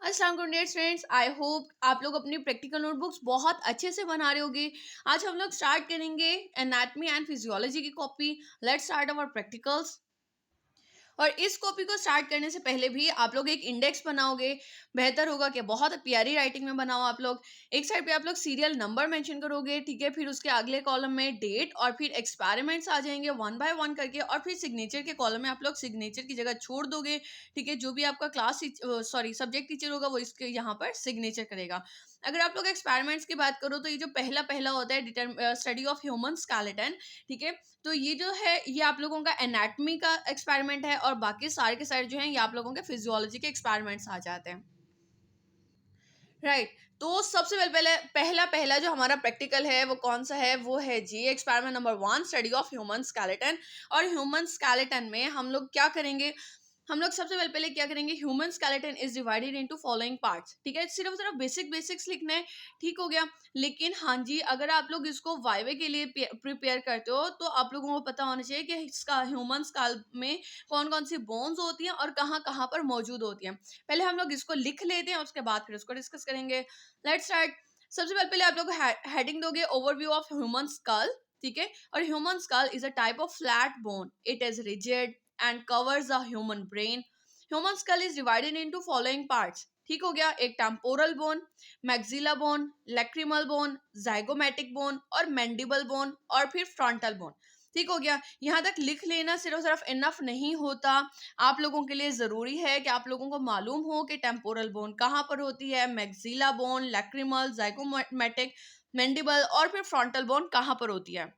अस्सलाम वालेकुम dear friends, I hope आप लोग अपनी प्रैक्टिकल नोटबुक्स बहुत अच्छे से बना रहे होगे। आज हम लोग स्टार्ट करेंगे एनाटमी एंड फिजियोलॉजी की copy. Let's start our practicals. और इस कॉपी को स्टार्ट करने से पहले भी आप लोग एक इंडेक्स बनाओगे। बेहतर होगा कि बहुत प्यारी राइटिंग में बनाओ आप लोग। एक साइड पे आप लोग सीरियल नंबर मेंशन करोगे, ठीक है। फिर उसके अगले कॉलम में डेट और फिर एक्सपेरिमेंट्स आ जाएंगे वन बाय वन करके। और फिर सिग्नेचर के कॉलम में आप लोग सिग्नेचर की जगह छोड़ दोगे, ठीक है। जो भी आपका क्लास सब्जेक्ट टीचर होगा वो इसके यहाँ पर सिग्नेचर करेगा। अगर आप लोग एक्सपेरिमेंट्स की बात करो तो ये जो पहला पहला होता है स्टडी ऑफ ह्यूमन स्केलेटन, ठीक है। तो ये जो है ये आप लोगों का एनाटमी का एक्सपेरिमेंट है और बाकी सारे के सारे जो हैं ये आप लोगों के फिजियोलॉजी के एक्सपेरिमेंट्स आ जाते हैं, राइट। तो सबसे पहले पहला पहला जो हमारा प्रैक्टिकल है वो कौन सा है, वो है जी experiment number 1, study of human skeleton. और ह्यूमन स्केलेटन में हम लोग क्या करेंगे, हम लोग सबसे पहले क्या करेंगे, human skeleton is divided into following parts, ठीक है। सिर्फ सिर्फ बेसिक्स लिखना है, ठीक हो गया। लेकिन हाँ जी, अगर आप लोग इसको वाइवे के लिए प्रिपेयर करते हो तो आप लोगों को पता होना चाहिए कि इसका ह्यूमन स्कल में कौन कौन सी बोन्स होती हैं और कहाँ कहाँ पर मौजूद होती हैं। पहले हम लोग इसको लिख लेते हैं, उसके बाद फिर उसको डिस्कस करेंगे। Let's start. सबसे पहले आप लोग हेडिंग दोगे ओवरव्यू ऑफ ह्यूमन स्कल, ठीक है। और human skull is a type of flat bone, it is rigid and covers the human brain. Human skull is divided into following parts. ठीक हो गया, एक temporal bone, maxilla bone, lacrimal bone, zygomatic bone और mandible bone और फिर frontal bone. ठीक हो गया। यहाँ तक लिख लेना सिर्फ सिर्फ इनफ नहीं होता, आप लोगों के लिए ज़रूरी है कि आप लोगों को मालूम हो कि टेम्पोरल बोन कहाँ पर होती है, maxilla bone, lacrimal, zygomatic, mandible और फिर फ्रंटल बोन कहाँ पर होती है,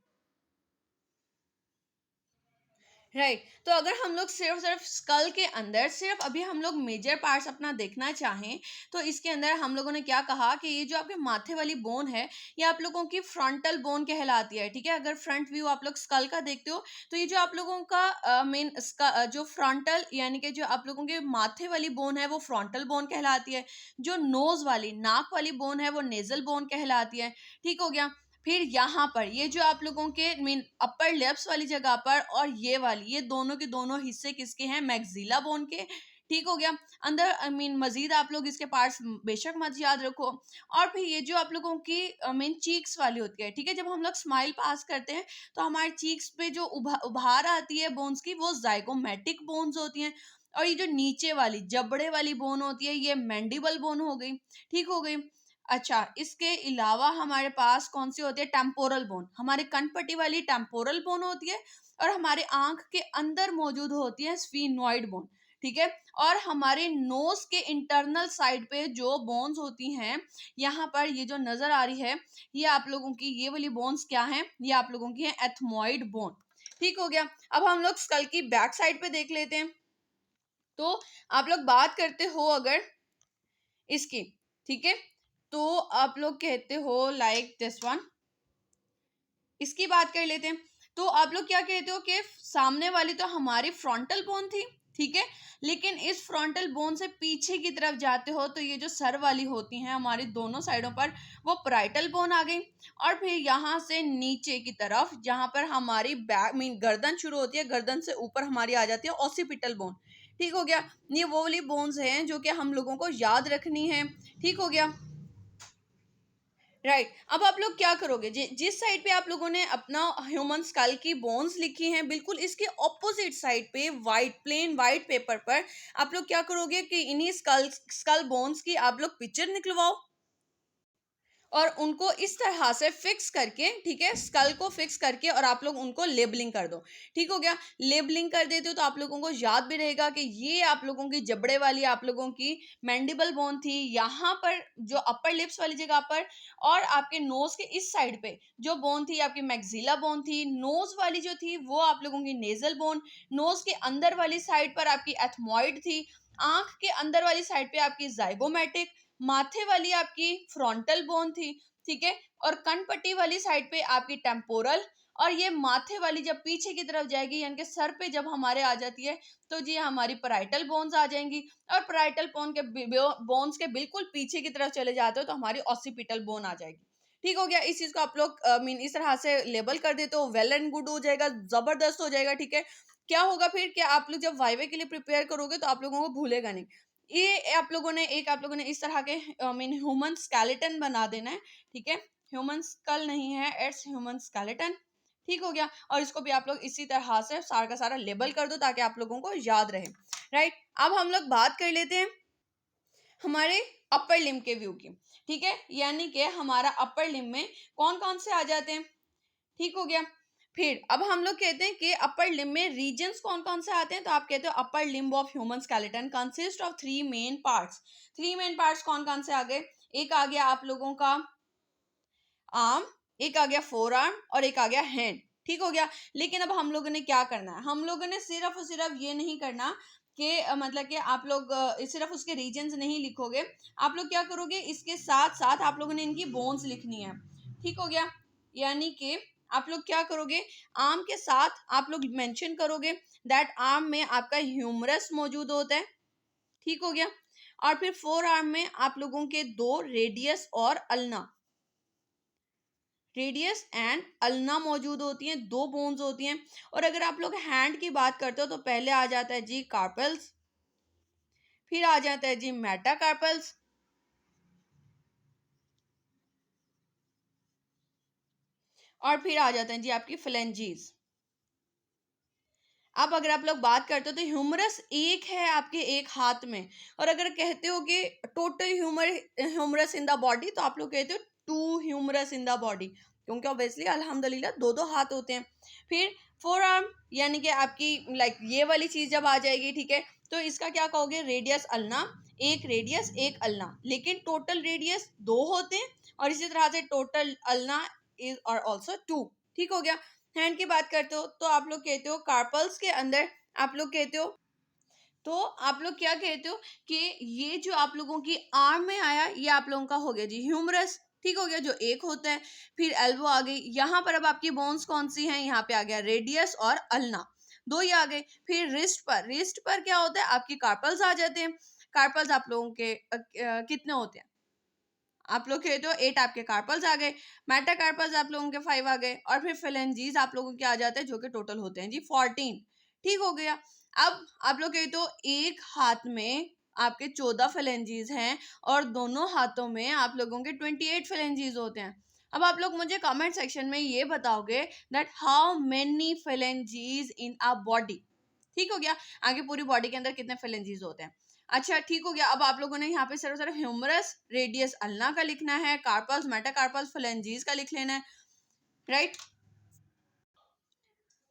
राइट। तो अगर हम लोग सिर्फ सिर्फ स्कल के अंदर सिर्फ अभी हम लोग मेजर पार्ट्स अपना देखना चाहें तो इसके अंदर हम लोगों ने क्या कहा कि ये जो आपके माथे वाली बोन है ये आप लोगों की फ्रंटल बोन कहलाती है, ठीक है। अगर फ्रंट व्यू आप लोग स्कल का देखते हो तो ये जो आप लोगों का मेन जो फ्रंटल यानी कि जो आप लोगों के माथे वाली बोन है वो फ्रंटल बोन कहलाती है। जो नोज वाली नाक वाली बोन है वो नेजल बोन कहलाती है, ठीक हो गया। फिर यहाँ पर ये जो आप लोगों के मीन अपर लिप्स वाली जगह पर और ये वाली, ये दोनों के दोनों हिस्से किसके हैं, मैक्सिला बोन के, ठीक हो गया। अंदर मीन मजीद आप लोग इसके पार्ट्स बेशक मत याद रखो। और फिर ये जो आप लोगों की मीन चीक्स वाली होती है, ठीक है। जब हम लोग स्माइल पास करते हैं तो हमारे चीक्स पे जो उभार आती है बोन्स की वो जाइगोमेटिक बोन्स होती हैं। और ये जो नीचे वाली जबड़े वाली बोन होती है ये मैंडिबल बोन हो गई, ठीक हो गई। अच्छा, इसके अलावा हमारे पास कौन सी होती है, टेम्पोरल बोन, हमारे कनपट्टी वाली टेम्पोरल बोन होती है। और हमारे आंख के अंदर मौजूद होती है स्फीनोइड बोन, ठीक है। और हमारे नोज के इंटरनल साइड पे जो बोन्स होती हैं यहाँ पर ये जो नजर आ रही है ये आप लोगों की ये वाली बोन्स क्या हैं, ये आप लोगों की है एथमोइड बोन, ठीक हो गया। अब हम लोग स्कल की बैक साइड पे देख लेते हैं। तो आप लोग बात करते हो अगर इसकी, ठीक है। तो आप लोग कहते हो लाइक दिस वन, इसकी बात कर लेते हैं। तो आप लोग क्या कहते हो कि सामने वाली तो हमारी फ्रंटल बोन थी, ठीक है। लेकिन इस फ्रंटल बोन से पीछे की तरफ जाते हो तो ये जो सर वाली होती हैं हमारी दोनों साइडों पर वो पैराइटल बोन आ गई। और फिर यहाँ से नीचे की तरफ जहाँ पर हमारी बैक मीन गर्दन शुरू होती है, गर्दन से ऊपर हमारी आ जाती है ऑसिपिटल बोन, ठीक हो गया। ये वो वाली बोन्स हैं जो कि हम लोगों को याद रखनी है, ठीक हो गया, राइट। अब आप लोग क्या करोगे, जिस साइड पे आप लोगों ने अपना ह्यूमन स्कल की बोन्स लिखी हैं बिल्कुल इसके ऑपोजिट साइड पे वाइट प्लेन वाइट पेपर पर आप लोग क्या करोगे कि इन्हीं स्कल स्कल बोन्स की आप लोग पिक्चर निकलवाओ और उनको इस तरह से फिक्स करके, ठीक है, स्कल को फिक्स करके और आप लोग उनको लेबलिंग कर दो, ठीक हो गया। लेबलिंग कर देते हो तो आप लोगों को याद भी रहेगा कि ये आप लोगों की जबड़े वाली आप लोगों की मैंडिबल बोन थी यहाँ पर जो अपर लिप्स वाली जगह पर। और आपके नोज के इस साइड पे जो बोन थी आपकी मैक्सिला बोन थी, नोज वाली जो थी वो आप लोगों की नेजल बोन, नोज के अंदर वाली साइड पर आपकी एथमॉइड थी, आंख के अंदर वाली साइड पे आपकी जाइगोमेटिक, माथे वाली आपकी फ्रंटल बोन थी, ठीक है। और कनपट्टी वाली साइड पे आपकी टेम्पोरल। और ये माथे वाली जब पीछे की तरफ जाएगी यानी कि सर पे जब हमारे आ जाती है तो जी हमारी पैराइटल बोन्स आ जाएंगी। और पैराइटल बोन के बोन्स के बिल्कुल पीछे की तरफ चले जाते हो तो हमारी ऑसिपिटल बोन आ जाएगी, ठीक हो गया। इस चीज को आप लोग मीन इस तरह से लेबल कर देते हो, वेल एंड गुड हो जाएगा, जबरदस्त हो जाएगा, ठीक है। क्या होगा फिर कि आप लोग जब वाइवे के लिए प्रिपेयर करोगे तो आप लोगों को भूलेगा नहीं। ये आप लोगों ने इस तरह के मीन ह्यूमन स्केलेटन बना देना है, ठीक है। ह्यूमन स्कल नहीं है, इट्स ह्यूमन स्केलेटन, ठीक हो गया। और इसको भी आप लोग इसी तरह से सारा का सारा लेबल कर दो ताकि आप लोगों को याद रहे, राइट। अब हम लोग बात कर लेते हैं हमारे अपर लिम्ब के व्यू की, ठीक है। यानी कि हमारा अपर लिम्ब में कौन कौन से आ जाते हैं, ठीक हो गया। फिर अब हम लोग कहते हैं कि अपर लिम्ब में रीजन्स कौन कौन से आते हैं, तो आप कहते हो upper limb of human skeleton consist of three main parts. Three main parts कौन कौन से आ गए, एक आ गया आप लोगों का आर्म, एक आ गया फोर आर्म और एक आ गया हैंड, ठीक हो गया। लेकिन अब हम लोगों ने क्या करना है, हम लोगों ने सिर्फ और सिर्फ ये नहीं करना कि मतलब कि आप लोग सिर्फ उसके रीजन्स नहीं लिखोगे, आप लोग क्या करोगे, इसके साथ साथ आप लोगों ने इनकी बोन्स लिखनी है, ठीक हो गया। यानी कि आप लोग क्या करोगे, आर्म के साथ आप लोग मेंशन करोगे दैट आर्म में आपका ह्यूमरस मौजूद होता है, ठीक हो गया। और फिर फोर आर्म में आप लोगों के दो रेडियस और अल्ना, रेडियस एंड अल्ना मौजूद होती हैं, दो बोन्स होती हैं। और अगर आप लोग हैंड की बात करते हो तो पहले आ जाता है जी कार्पल्स, फिर आ जाता है जी मेटाकार्पल्स, और फिर आ जाते हैं जी आपकी फ्लेंजीज। अब अगर आप लोग बात करते हो तो ह्यूमरस एक है आपके एक हाथ में, और अगर कहते हो कि total humerus in the body, तो आप लोग कहते हो two humerus in the body, क्योंकि ऑब्वियसली अल्हम्दुलिल्लाह दो दो हाथ होते हैं। फिर फोर आर्म यानी कि आपकी लाइक ये वाली चीज जब आ जाएगी, ठीक है, तो इसका क्या कहोगे, रेडियस अल्ना, एक रेडियस एक अल्ना, लेकिन टोटल रेडियस दो होते हैं, और इसी तरह से टोटल अल्ना इज और ऑल्सो टू, ठीक हो गया। हैंड की बात करते हो तो आप लोग कहते हो कार्पल्स के अंदर आप लोग कहते हो, तो आप लोग क्या कहते हो कि ये जो आप लोगों की आर्म में आया ये आप लोगों का हो गया जी ह्यूमरस, ठीक हो गया, जो एक होता है। फिर एल्बो आ गई, यहाँ पर अब आपकी बोन्स कौन सी हैं, यहाँ पे आ गया रेडियस और अल्ना, दो ही आ गए। फिर रिस्ट पर क्या होता है, आपकी कार्पल्स आ जाते हैं। कार्पल्स आप लोगों के कितने होते हैं, आप लोग कहते हो एट, आपके कार्पल्स आ गए। मेटाकार्पल्स आप लोगों के फाइव आ गए, और फिर फेलेंजीज आप लोगों के आ जाते हैं जो कि टोटल होते हैं जी 14, ठीक हो गया। अब आप लोग कहते हो एक हाथ में आपके 14 फेलेंजीज हैं, और दोनों हाथों में आप लोगों के 28 फेलेंजीज होते हैं। अब आप लोग मुझे कमेंट सेक्शन में ये बताओगे that how many phalanges in a body, ठीक हो गया, आगे पूरी बॉडी के अंदर कितने फेलेंजीज होते हैं। अच्छा, ठीक हो गया। अब आप लोगों ने यहाँ पे सिर्फ सिर्फ ह्यूमरस, रेडियस अल्ना का लिखना है, कार्पल्स, मेटाकार्पल्स, फ्लेंजीज का लिख लेना है, राइट,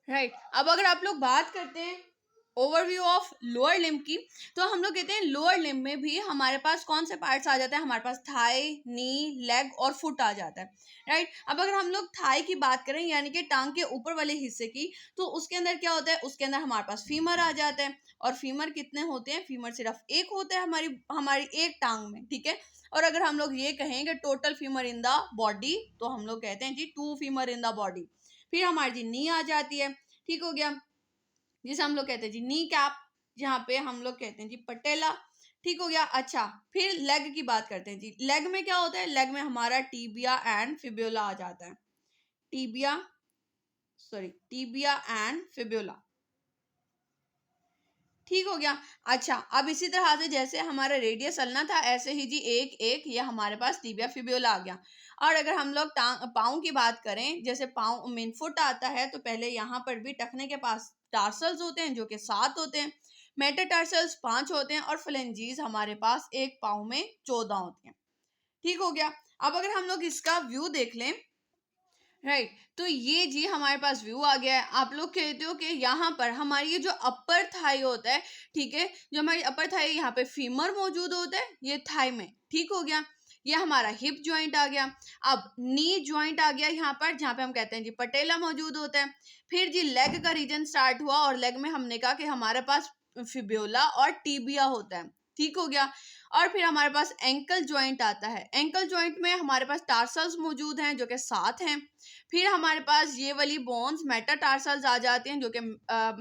राइट। अब अगर आप लोग बात करते हैं ओवरव्यू ऑफ लोअर लिम्ब की, तो हम लोग कहते हैं लोअर लिम्ब में भी हमारे पास कौन से पार्ट्स आ जाते हैं, हमारे पास थाई, नी, लेग और फुट आ जाता है, राइट। अब अगर हम लोग थाई की बात करें यानी कि टांग के ऊपर वाले हिस्से की, तो उसके अंदर क्या होता है, उसके अंदर हमारे पास फीमर आ जाता है। और फीमर कितने होते हैं, फीमर सिर्फ एक होता है हमारी हमारी एक टांग में, ठीक है। और अगर हम लोग ये कहें कि total femur in the body, तो हम लोग कहते हैं जी two femur in the body. फिर हमारी जी नी आ जाती है, ठीक हो गया, जिसे हम लोग कहते हैं जी नी कैप, जहाँ पे हम लोग कहते हैं जी पटेला, ठीक हो गया। अच्छा, फिर लेग की बात करते हैं जी, लेग में क्या होता है, लेग में हमारा टीबिया एंड फिब्यूला आ जाता है, टीबिया टीबिया एंड फिब्यूला, ठीक हो गया। अच्छा, अब इसी तरह से जैसे हमारा रेडियस चलना था, ऐसे ही जी एक एक ये हमारे पास टीबिया फिब्यूला आ गया। और अगर हम लोग पाँव की बात करें, जैसे पाँव मेन फुट आता है, तो पहले यहाँ पर भी टखने के पास टार्सल्स होते हैं जो कि 7 होते हैं, मेटाटार्सल्स 5 होते हैं, और फ्लेंजीज हमारे पास एक पाँव में 14 होते हैं, ठीक हो गया। अब अगर हम लोग इसका व्यू देख लें, राइट, तो ये जी हमारे पास व्यू आ गया है। आप लोग कहते हो कि यहाँ पर हमारी ये जो अपर थाई होता है, ठीक है, जो हमारी अपर थाई यहाँ पे फीमर मौजूद होता है ये थाई में, ठीक हो गया। ये हमारा हिप जॉइंट आ गया। अब नी जॉइंट आ गया यहाँ पर, जहाँ पे हम कहते हैं जी पटेला मौजूद होता है। फिर जी लेग का रीजन स्टार्ट हुआ, और लेग में हमने कहा कि हमारे पास फिब्योला और टीबिया होता है, ठीक हो गया। और फिर हमारे पास एंकल जॉइंट आता है, एंकल जॉइंट में हमारे पास टार्सल्स मौजूद हैं जो कि 7 हैं। फिर हमारे पास ये वाली बोन्स मेटाटार्सल्स आ जाते हैं, जो कि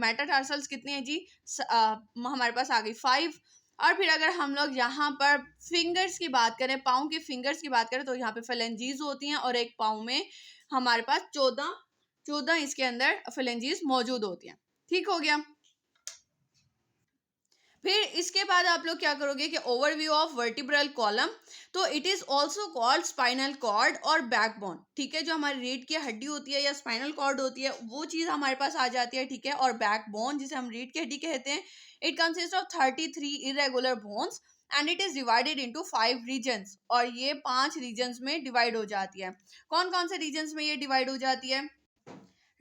मेटाटार्सल्स कितनी है जी, हमारे पास आ गई 5। और फिर अगर हम लोग यहाँ पर फिंगर्स की बात करें, पाँव के फिंगर्स की बात करें, तो यहाँ पे फेलेंजीज होती हैं, और एक पाँव में हमारे पास 14 इसके अंदर फेलेंजीज मौजूद होती हैं, ठीक हो गया। फिर इसके बाद आप लोग क्या करोगे कि ओवरव्यू ऑफ वर्टिब्रल कॉलम, तो it is also called spinal cord और बैकबोन, ठीक है। जो हमारी रीढ़ की हड्डी होती है या स्पाइनल कॉर्ड होती है वो चीज हमारे पास आ जाती है, ठीक है। और बैकबोन जिसे हम रीढ़ की हड्डी कहते हैं, it consist of 33 irregular bones and it is divided into 5 regions, और ये 5 रीजन्स में डिवाइड हो जाती है। कौन कौन से रीजन्स में ये डिवाइड हो जाती है?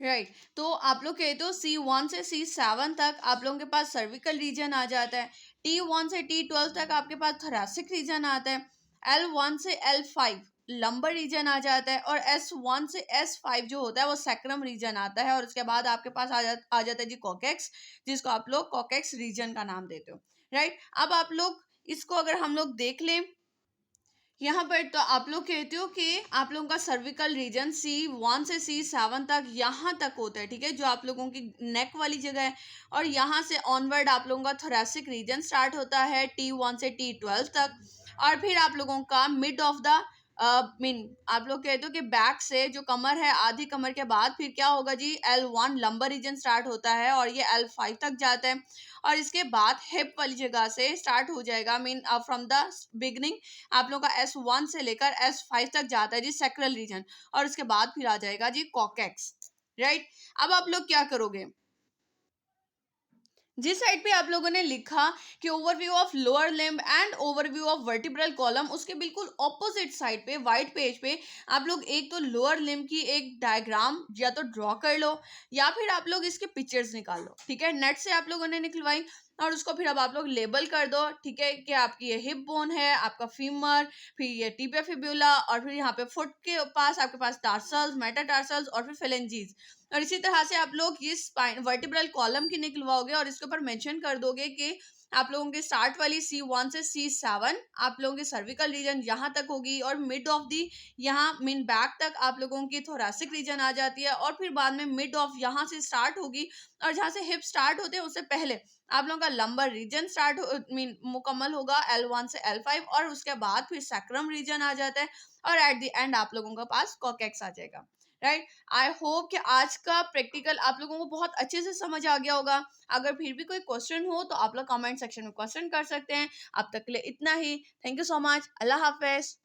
राइट तो आप लोग कहते हो C1 से C7 तक आप लोगों के पास सर्विकल रीजन आ जाता है, T1 से T12 तक आपके पास थोरैसिक रीजन आता है, L1 से L5 लंबर रीजन आ जाता है, और S1 से S5 जो होता है वो सैक्रम रीजन आता है, और उसके बाद आपके पास आ जाता है जी कॉकेक्स, जिसको आप लोग कॉकेक्स रीजन का नाम देते हो। राइट अब आप लोग इसको अगर हम लोग देख लें यहाँ पर, तो आप लोग कहते हो कि आप लोगों का सर्विकल रीजन C1 से C7 तक यहाँ तक होता है, ठीक है, जो आप लोगों की नेक वाली जगह है। और यहाँ से ऑनवर्ड आप लोगों का थोरैसिक रीजन स्टार्ट होता है T1 से T12 तक, और फिर आप लोगों का मिड ऑफ द मीन आप लोग कहते हो कि बैक से जो कमर है, आधी कमर के बाद फिर क्या होगा जी, L1 लंबर रीजन स्टार्ट होता है और ये L5 तक जाता है, और इसके बाद हिप वाली जगह से स्टार्ट हो जाएगा, मीन फ्रॉम द बिगनिंग आप लोगों का S1 से लेकर S5 तक जाता है जी सैक्रल रीजन, और उसके बाद फिर आ जाएगा जी कॉकेक्स। राइट अब आप लोग क्या करोगे, जिस साइड पे आप लोगों ने लिखा कि overview of lower limb and overview of vertebral column, उसके बिल्कुल ऑपोजिट साइड पे व्हाइट पेज पे आप लोग एक तो लोअर लिम्ब की एक डायग्राम या तो ड्रॉ कर लो, या फिर आप लोग इसके पिक्चर्स निकाल लो, ठीक है। नेट से आप लोगों ने निकलवाई, और उसको फिर अब आप लोग लेबल कर दो, ठीक है, कि आपकी ये हिप बोन है, आपका फीमर, फिर ये टिबिया फिब्यूला, और फिर यहाँ पे फुट के पास आपके पास टार्सल्स, मेटाटार्सल्स, और फिर फेलेंजीज। और इसी तरह से आप लोग ये वर्टिब्रल कॉलम की निकलवाओगे, और इसके ऊपर मेंशन कर दोगे कि आप लोगों के स्टार्ट वाली C1 से C7 आप लोगों की सर्विकल रीजन यहाँ तक होगी, और मिड ऑफ दी यहाँ मीन बैक तक आप लोगों की थोरैसिक रीजन आ जाती है, और फिर बाद में मिड ऑफ यहाँ से स्टार्ट होगी, और जहाँ से हिप स्टार्ट होते हैं उससे पहले आप लोगों का लंबर रीजन स्टार्ट मीन मुकम्मल होगा L1 से L5, और उसके बाद फिर सैक्रम रीजन आ जाता है, और एट द एंड आप लोगों के पास कॉकेक्स आ जाएगा। राइट आई होप कि आज का प्रैक्टिकल आप लोगों को बहुत अच्छे से समझ आ गया होगा। अगर फिर भी कोई क्वेश्चन हो तो आप लोग कमेंट सेक्शन में क्वेश्चन कर सकते हैं। अब तक के लिए इतना ही। Thank you so much. अल्लाह हाफिज।